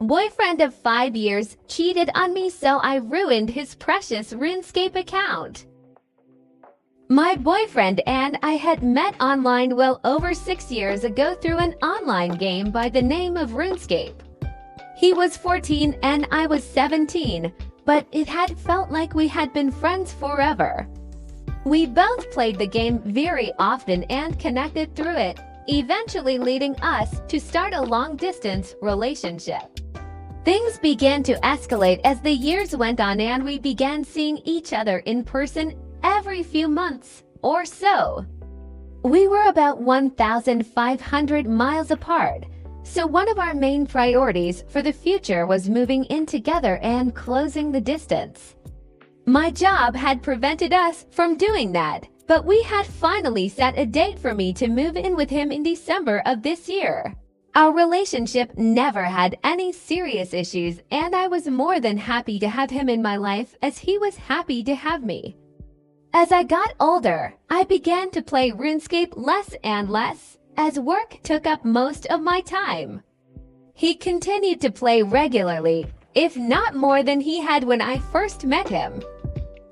boyfriend of 5 years cheated on me, so I ruined his precious Runescape account. My boyfriend and I had met online well over 6 years ago through an online game by the name of Runescape. He was 14 and I was 17, but it had felt like we had been friends forever. We both played the game very often and connected through it, eventually leading us to start a long-distance relationship. Things began to escalate as the years went on and we began seeing each other in person every few months or so. We were about 1,500 miles apart, so one of our main priorities for the future was moving in together and closing the distance. My job had prevented us from doing that, but we had finally set a date for me to move in with him in December of this year. Our relationship never had any serious issues, and I was more than happy to have him in my life as he was happy to have me. As I got older, I began to play Runescape less and less, as work took up most of my time. He continued to play regularly, if not more than he had when I first met him.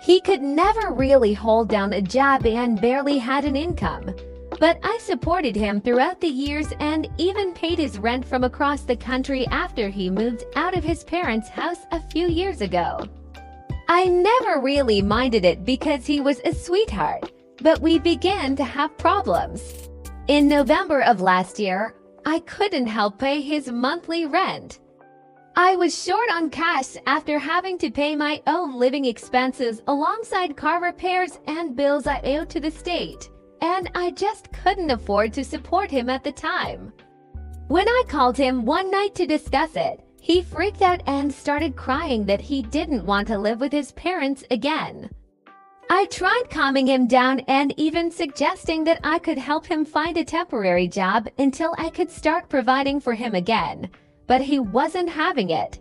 He could never really hold down a job and barely had an income, but I supported him throughout the years and even paid his rent from across the country after he moved out of his parents' house a few years ago. I never really minded it because he was a sweetheart, but we began to have problems. In November of last year, I couldn't help pay his monthly rent. I was short on cash after having to pay my own living expenses alongside car repairs and bills I owed to the state, and I just couldn't afford to support him at the time. When I called him one night to discuss it, he freaked out and started crying that he didn't want to live with his parents again. I tried calming him down and even suggesting that I could help him find a temporary job until I could start providing for him again, but he wasn't having it.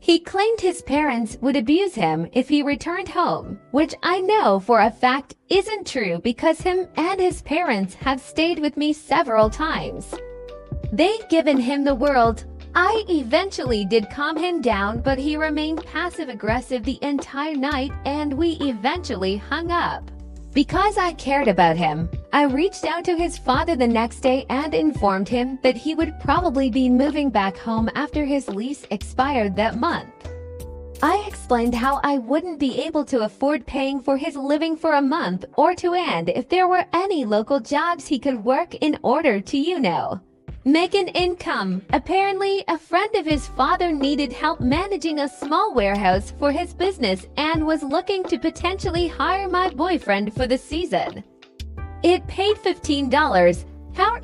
He claimed his parents would abuse him if he returned home, which I know for a fact isn't true because him and his parents have stayed with me several times. They've given him the world. I eventually did calm him down, but he remained passive-aggressive the entire night and we eventually hung up. Because I cared about him, I reached out to his father the next day and informed him that he would probably be moving back home after his lease expired that month. I explained how I wouldn't be able to afford paying for his living for a month or two and if there were any local jobs he could work in order to, make an income. Apparently, a friend of his father needed help managing a small warehouse for his business and was looking to potentially hire my boyfriend for the season. It paid $15,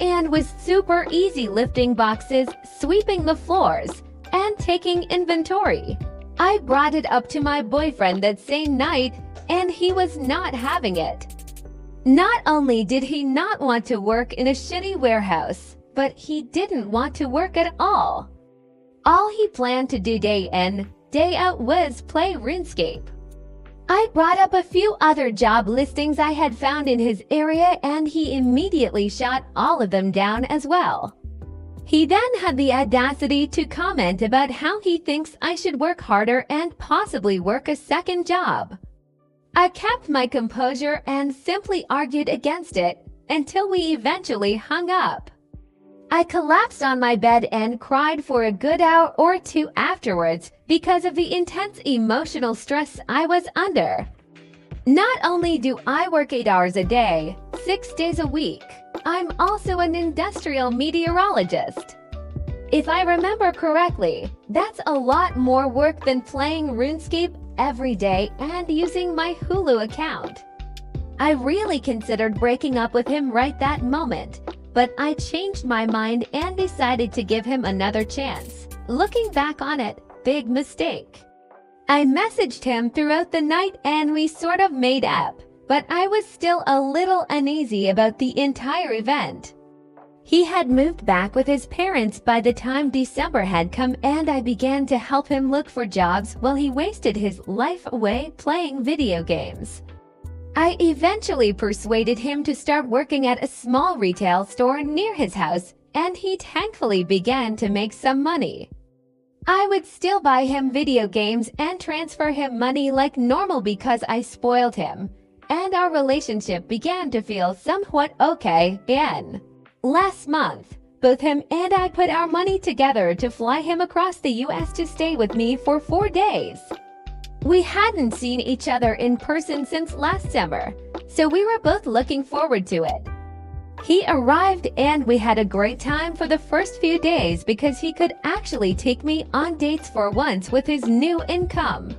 and was super easy lifting boxes, sweeping the floors, and taking inventory. I brought it up to my boyfriend that same night, and he was not having it. Not only did he not want to work in a shitty warehouse, but he didn't want to work at all. All he planned to do day in, day out was play Runescape. I brought up a few other job listings I had found in his area and he immediately shot all of them down as well. He then had the audacity to comment about how he thinks I should work harder and possibly work a second job. I kept my composure and simply argued against it until we eventually hung up. I collapsed on my bed and cried for a good hour or two afterwards because of the intense emotional stress I was under. Not only do I work 8 hours a day, 6 days a week, I'm also an industrial meteorologist. If I remember correctly, that's a lot more work than playing Runescape every day and using my Hulu account. I really considered breaking up with him right that moment, but I changed my mind and decided to give him another chance. Looking back on it, big mistake. I messaged him throughout the night and we sort of made up, but I was still a little uneasy about the entire event. He had moved back with his parents by the time December had come and I began to help him look for jobs while he wasted his life away playing video games. I eventually persuaded him to start working at a small retail store near his house, and he thankfully began to make some money. I would still buy him video games and transfer him money like normal because I spoiled him, and our relationship began to feel somewhat okay again. Last month, both him and I put our money together to fly him across the US to stay with me for 4 days. We hadn't seen each other in person since last summer, so we were both looking forward to it. He arrived and we had a great time for the first few days because he could actually take me on dates for once with his new income.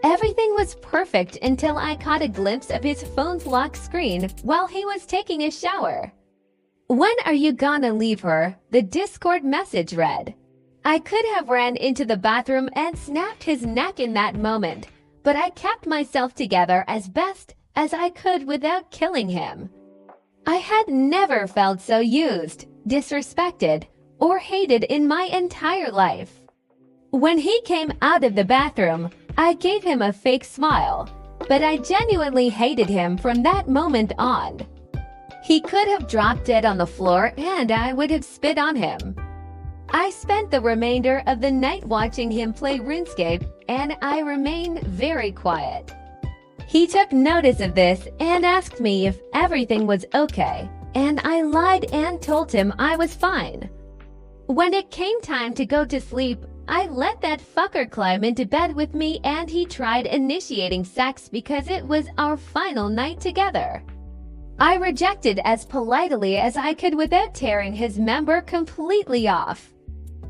Everything was perfect until I caught a glimpse of his phone's lock screen while he was taking a shower. "When are you gonna leave her?" the Discord message read. I could have ran into the bathroom and snapped his neck in that moment, but I kept myself together as best as I could without killing him. I had never felt so used, disrespected, or hated in my entire life. When he came out of the bathroom, I gave him a fake smile, but I genuinely hated him from that moment on. He could have dropped dead on the floor and I would have spit on him. I spent the remainder of the night watching him play Runescape, and I remained very quiet. He took notice of this and asked me if everything was okay, and I lied and told him I was fine. When it came time to go to sleep, I let that fucker climb into bed with me and he tried initiating sex because it was our final night together. I rejected as politely as I could without tearing his member completely off.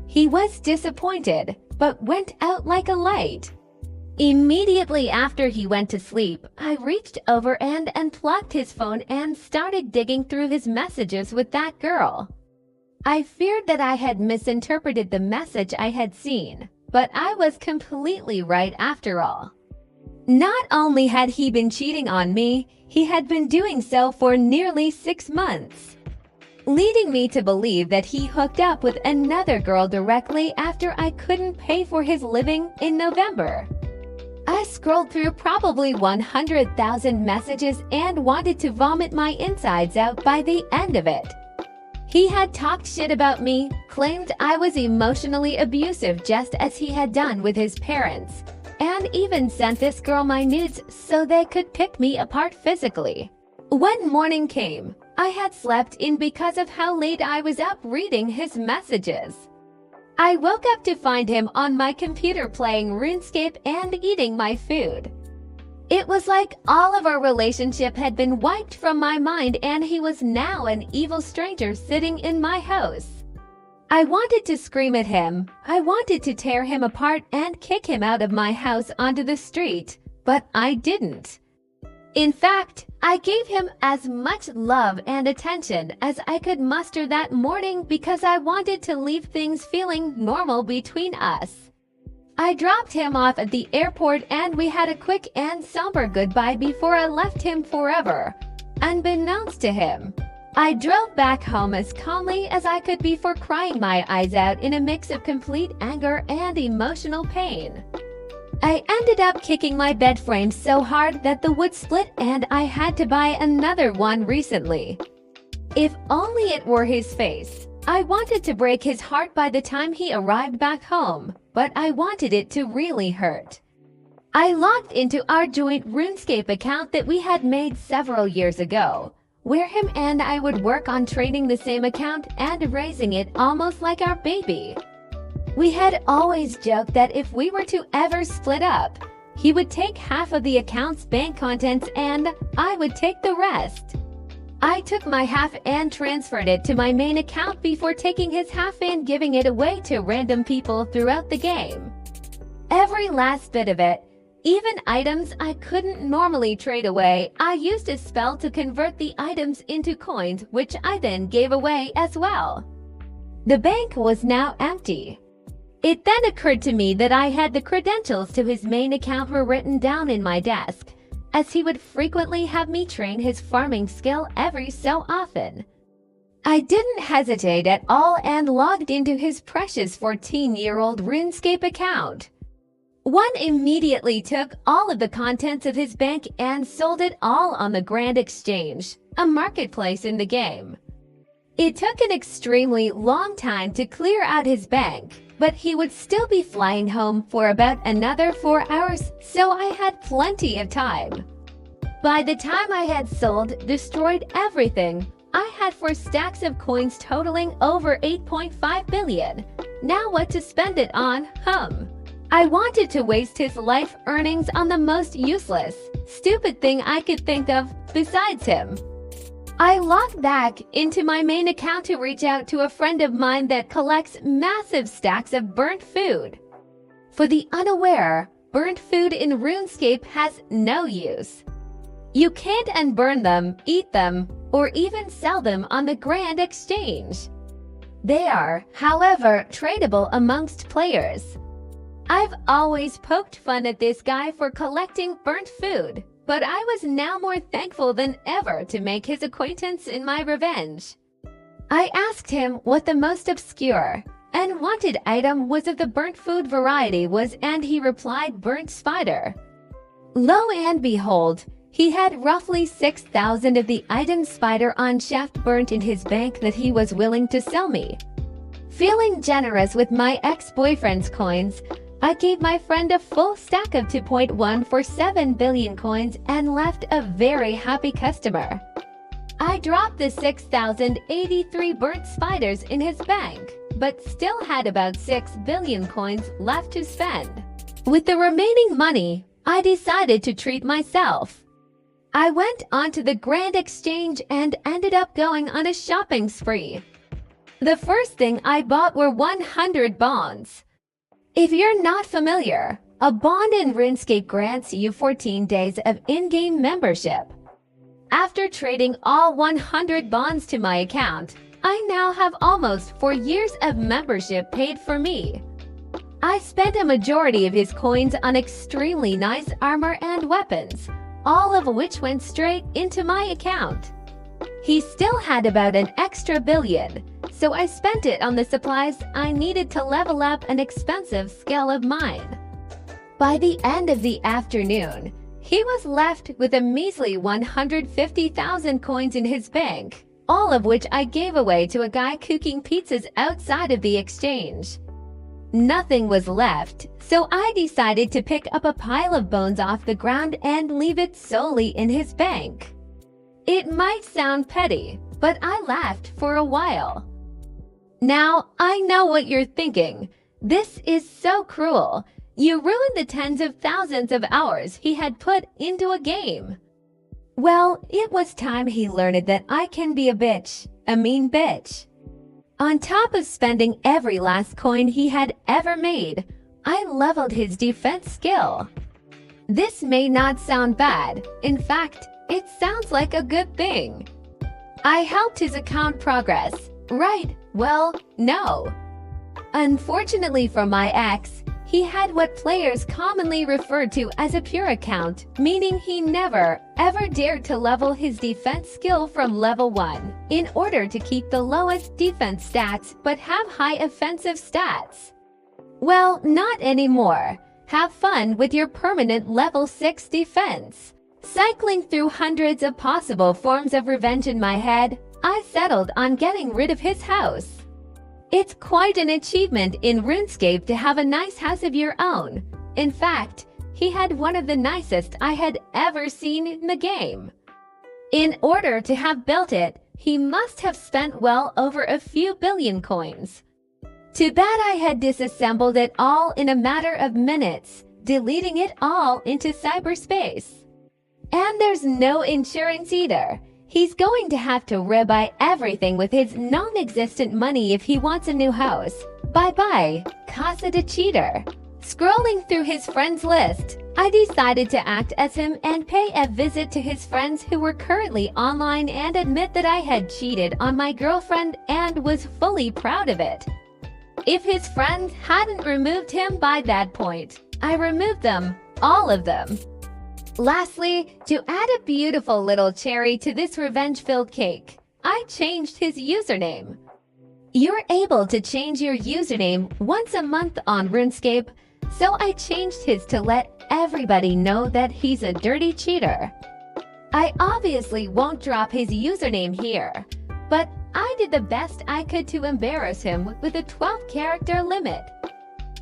He was disappointed, but went out like a light. Immediately after he went to sleep, I reached over and unplugged his phone and started digging through his messages with that girl. I feared that I had misinterpreted the message I had seen, but I was completely right after all. Not only had he been cheating on me, he had been doing so for nearly 6 months, leading me to believe that he hooked up with another girl directly after I couldn't pay for his living in November. I scrolled through probably 100,000 messages and wanted to vomit my insides out by the end of it. He had talked shit about me, claimed I was emotionally abusive just as he had done with his parents, and even sent this girl my nudes so they could pick me apart physically. When morning came, I had slept in because of how late I was up reading his messages. I woke up to find him on my computer playing Runescape and eating my food. It was like all of our relationship had been wiped from my mind and he was now an evil stranger sitting in my house. I wanted to scream at him. I wanted to tear him apart and kick him out of my house onto the street, but I didn't. In fact, I gave him as much love and attention as I could muster that morning because I wanted to leave things feeling normal between us. I dropped him off at the airport and we had a quick and somber goodbye before I left him forever. Unbeknownst to him, I drove back home as calmly as I could before crying my eyes out in a mix of complete anger and emotional pain. I ended up kicking my bed frame so hard that the wood split and I had to buy another one recently. If only it were his face. I wanted to break his heart by the time he arrived back home, but I wanted it to really hurt. I logged into our joint Runescape account that we had made several years ago, where him and I would work on training the same account and raising it almost like our baby. We had always joked that if we were to ever split up, he would take half of the account's bank contents and I would take the rest. I took my half and transferred it to my main account before taking his half and giving it away to random people throughout the game. Every last bit of it, even items I couldn't normally trade away, I used a spell to convert the items into coins, which I then gave away as well. The bank was now empty. It then occurred to me that I had the credentials to his main account were written down in my desk, as he would frequently have me train his farming skill every so often. I didn't hesitate at all and logged into his precious 14-year-old Runescape account. One immediately took all of the contents of his bank and sold it all on the Grand Exchange, a marketplace in the game. It took an extremely long time to clear out his bank, but he would still be flying home for about another 4 hours, so I had plenty of time. By the time I had destroyed everything, I had 4 stacks of coins totaling over 8.5 billion. Now what to spend it on? I wanted to waste his life earnings on the most useless, stupid thing I could think of besides him. I logged back into my main account to reach out to a friend of mine that collects massive stacks of burnt food. For the unaware, burnt food in Runescape has no use. You can't unburn them, eat them, or even sell them on the Grand Exchange. They are, however, tradable amongst players. I've always poked fun at this guy for collecting burnt food, but I was now more thankful than ever to make his acquaintance in my revenge. I asked him what the most obscure and wanted item was of the burnt food variety was, and he replied burnt spider. Lo and behold, he had roughly 6,000 of the item spider on shaft burnt in his bank that he was willing to sell me. Feeling generous with my ex-boyfriend's coins, I gave my friend a full stack of 2.147 billion coins and left a very happy customer. I dropped the 6,083 burnt spiders in his bank, but still had about 6 billion coins left to spend. With the remaining money, I decided to treat myself. I went onto the Grand Exchange and ended up going on a shopping spree. The first thing I bought were 100 bonds. If you're not familiar, a bond in Runescape grants you 14 days of in-game membership. After trading all 100 bonds to my account, I now have almost 4 years of membership paid for me. I spent a majority of his coins on extremely nice armor and weapons, all of which went straight into my account. He still had about an extra billion, so I spent it on the supplies I needed to level up an expensive skill of mine. By the end of the afternoon, he was left with a measly 150,000 coins in his bank, all of which I gave away to a guy cooking pizzas outside of the exchange. Nothing was left, so I decided to pick up a pile of bones off the ground and leave it solely in his bank. It might sound petty, but I laughed for a while. Now, I know what you're thinking. This is so cruel. You ruined the tens of thousands of hours he had put into a game. Well, it was time he learned that I can be a mean bitch. On top of spending every last coin he had ever made, I leveled his defense skill. This may not sound bad. In fact, it sounds like a good thing. I helped his account progress, right? Well, no. Unfortunately for my ex, he had what players commonly refer to as a pure account, meaning he never, ever dared to level his defense skill from level 1 in order to keep the lowest defense stats but have high offensive stats. Well, not anymore. Have fun with your permanent level 6 defense. Cycling through hundreds of possible forms of revenge in my head, I settled on getting rid of his house. It's quite an achievement in Runescape to have a nice house of your own. In fact, he had one of the nicest I had ever seen in the game. In order to have built it, he must have spent well over a few billion coins. Too bad I had disassembled it all in a matter of minutes, deleting it all into cyberspace. And there's no insurance either. He's going to have to rebuy everything with his non-existent money if he wants a new house. Bye-bye, Casa de Cheater. Scrolling through his friends list, I decided to act as him and pay a visit to his friends who were currently online and admit that I had cheated on my girlfriend and was fully proud of it. If his friends hadn't removed him by that point, I removed them, all of them. Lastly, to add a beautiful little cherry to this revenge-filled cake, I changed his username. You're able to change your username once a month on Runescape, so I changed his to let everybody know that he's a dirty cheater. I obviously won't drop his username here, but I did the best I could to embarrass him with a 12-character limit.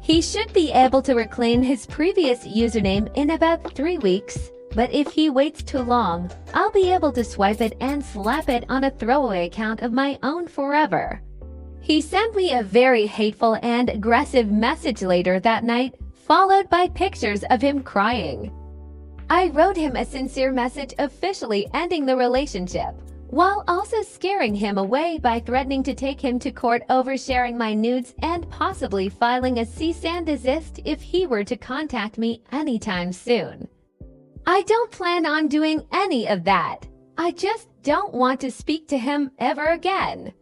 He should be able to reclaim his previous username in about 3 weeks, but if he waits too long, I'll be able to swipe it and slap it on a throwaway account of my own forever. He sent me a very hateful and aggressive message later that night, followed by pictures of him crying. I wrote him a sincere message officially ending the relationship, while also scaring him away by threatening to take him to court over sharing my nudes and possibly filing a cease and desist if he were to contact me anytime soon. I don't plan on doing any of that. I just don't want to speak to him ever again.